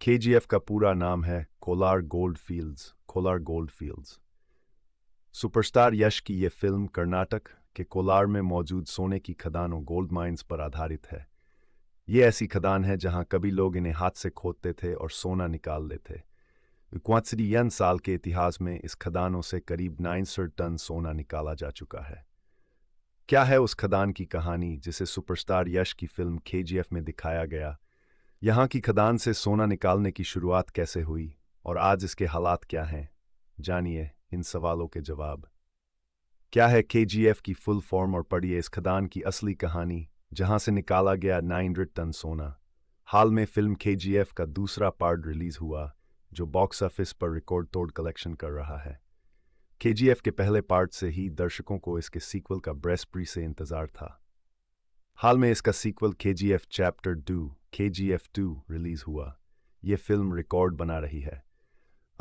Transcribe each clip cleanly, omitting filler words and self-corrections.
KGF का पूरा नाम है Kolar gold fields. Kolar gold fields. Superstar Yash की ये फिल्म कर्नाटक के कोलार में मौजूद सोने की खदानों गोल्ड माइंस पर आधारित है। ये ऐसी खदान है जहां कभी लोग इन्हें हाथ से खोदते थे और सोना निकाल लेते। 51 साल के इतिहास में इस खदानों से करीब 900 टन सोना निकाला जा चुका है। क्या है उस खदान की कहानी जिसे सुपरस्टार यश की फिल्म केजीएफ में दिखाया गया? यहाँ की खदान से सोना निकालने की शुरुआत कैसे हुई और आज इसके हालात क्या हैं? जानिए इन सवालों के जवाब। क्या है केजीएफ की फुल फॉर्म और पढ़िए इस खदान की असली कहानी जहां से निकाला गया 900 टन सोना। हाल में फिल्म केजीएफ का दूसरा पार्ट रिलीज हुआ जो बॉक्स ऑफिस पर रिकॉर्ड तोड़ कलेक्शन कर रहा है। केजीएफ के पहले पार्ट से ही दर्शकों को इसके सीक्वल का बेसब्री से इंतजार था। हाल में इसका sequel KGF chapter 2 KGF 2 release हुआ। ये फिल्म रिकॉर्ड बना रही है।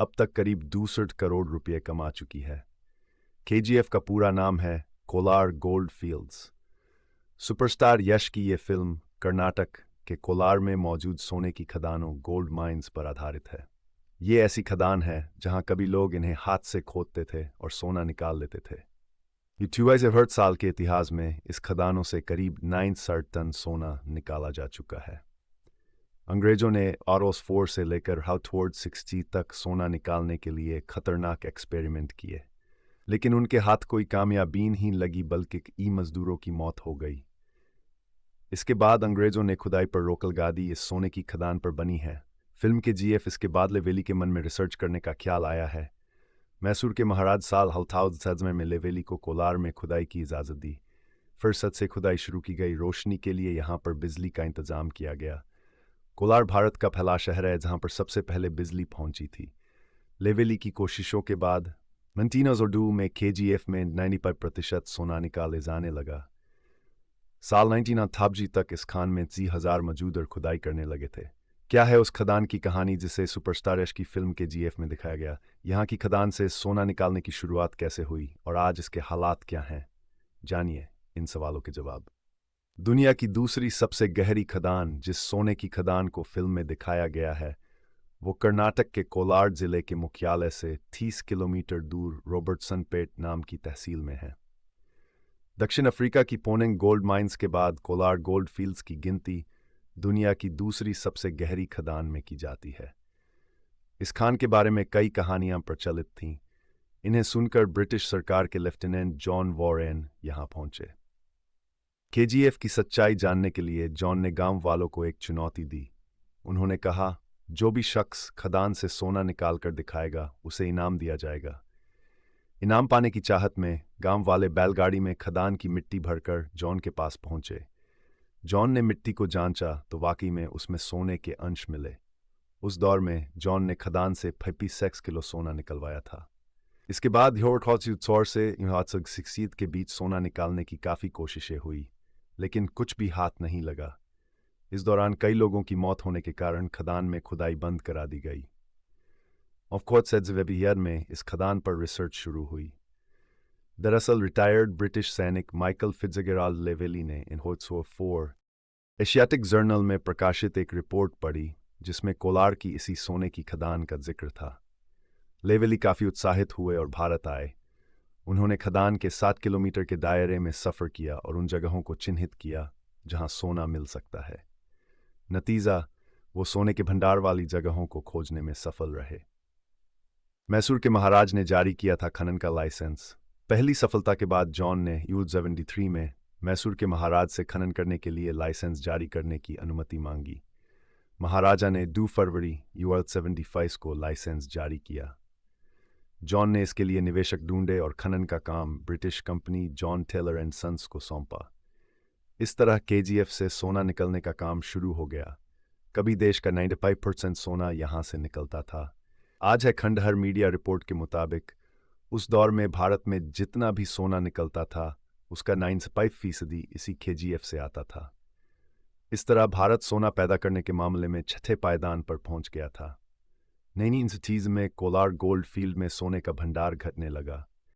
अब तक करीब 62 करोड़ रुपए कमा चुकी है। केजीएफ का पूरा नाम है Kolar gold fields. Superstar Yash की ये फिल्म कर्नाटक के कोलार में मौजूद सोने की खदानों गोल्ड माइंस पर आधारित है। ये ऐसी खदान है जहां कभी लोग इन्हें हाथ से खोदते थे और सोना निकाल लेते थे। 51 साल के इतिहास में इस खदानों से करीब 960 टन सोना निकाला जा चुका है। अंग्रेजों ने आरोस 4 से लेकर हाउथवर्ड 60 तक सोना निकालने के लिए खतरनाक एक्सपेरिमेंट किए, लेकिन उनके हाथ कोई कामयाबी नहीं लगी बल्कि ई मजदूरों की मौत हो गई। इसके बाद अंग्रेजों ने खुदाई पर रोक लगा दी। इस सोने की खदान पर बनी है फिल्म के जीएफ। इसके बाद लेवेली के मन में रिसर्च करने का ख्याल आया है। मैसूर के महाराज साल 1800 में लेवेली को कोलार में खुदाई की इजाज़त दी। फिर सद से खुदाई शुरू की गई। रोशनी के लिए यहाँ पर बिजली का इंतजाम किया गया। कोलार भारत का पहला शहर है जहाँ पर सबसे पहले बिजली पहुंची थी। लेवेली की कोशिशों के बाद 1902 में केजीएफ में 95% सोना निकाले जाने लगा। साल 1988 तक इस खान में 30,000 मजदूर खुदाई करने लगे थे। क्या है उस खदान की कहानी जिसे सुपरस्टार यश की फिल्म के जीएफ में दिखाया गया? यहाँ की खदान से सोना निकालने की शुरुआत कैसे हुई और आज इसके हालात क्या हैं? जानिए इन सवालों के जवाब। दुनिया की दूसरी सबसे गहरी खदान जिस सोने की खदान को फिल्म में दिखाया गया है वो कर्नाटक के कोलार जिले के मुख्यालय से 30 किलोमीटर दूर रॉबर्टसनपेट नाम की तहसील में है। दक्षिण अफ्रीका की पोनिंग गोल्ड माइंस के बाद कोलार गोल्ड फील्ड्स की गिनती दुनिया की दूसरी सबसे गहरी खदान में की जाती है। इस खान के बारे में कई कहानियां प्रचलित थीं। इन्हें सुनकर ब्रिटिश सरकार के लेफ्टिनेंट जॉन वॉरेन यहां पहुंचे। केजीएफ की सच्चाई जानने के लिए जॉन ने गांव वालों को एक चुनौती दी। उन्होंने कहा, जो भी शख्स खदान से सोना निकाल कर दिखाएगा उसे इनाम दिया जाएगा। इनाम पाने की चाहत में गांव वाले बैलगाड़ी में खदान की मिट्टी भरकर जॉन के पास पहुंचे। जॉन ने मिट्टी को जांचा तो वाकई में उसमें सोने के अंश मिले। उस दौर में जॉन ने खदान से 56 किलो सोना निकलवाया था। इसके बाद से के बीच सोना निकालने की काफ़ी कोशिशें हुई, लेकिन कुछ भी हाथ नहीं लगा। इस दौरान कई लोगों की मौत होने के कारण खदान में खुदाई बंद करा दी गई। में इस खदान पर रिसर्च शुरू हुई। दरअसल रिटायर्ड ब्रिटिश सैनिक माइकल फिट्जगेराल्ड लेवेली ने इन 4 एशियाटिक जर्नल में प्रकाशित एक रिपोर्ट पढ़ी जिसमें कोलार की इसी सोने की खदान का जिक्र था। लेवेली काफ़ी उत्साहित हुए और भारत आए। उन्होंने खदान के 7 किलोमीटर के दायरे में सफ़र किया और उन जगहों को चिन्हित किया जहां सोना मिल सकता है। नतीजा, वो सोने के भंडार वाली जगहों को खोजने में सफल रहे। मैसूर के महाराज ने जारी किया था खनन का लाइसेंस। पहली सफलता के बाद जॉन ने 73 में मैसूर के महाराज से खनन करने के लिए लाइसेंस जारी करने की अनुमति मांगी। महाराजा ने 2 फरवरी 75 को लाइसेंस जारी किया। जॉन ने इसके लिए निवेशक ढूंढे और खनन का काम British company John Taylor and sons को सौंपा। इस तरह केजीएफ से सोना निकलने का काम शुरू हो गया। कभी देश का 95% सोना यहाँ से निकलता था। आज है खंडहर मीडिया रिपोर्ट के मुताबिक उस दौर में भारत में जितना भी सोना निकलता था उसका 95% इसी केजीएफ से आता था। इस तरह भारत सोना पैदा करने के मामले में छठे पायदान पर पहुंच गया था। 1930 में कोलार गोल्ड फील्ड में सोने का भंडार घटने लगा।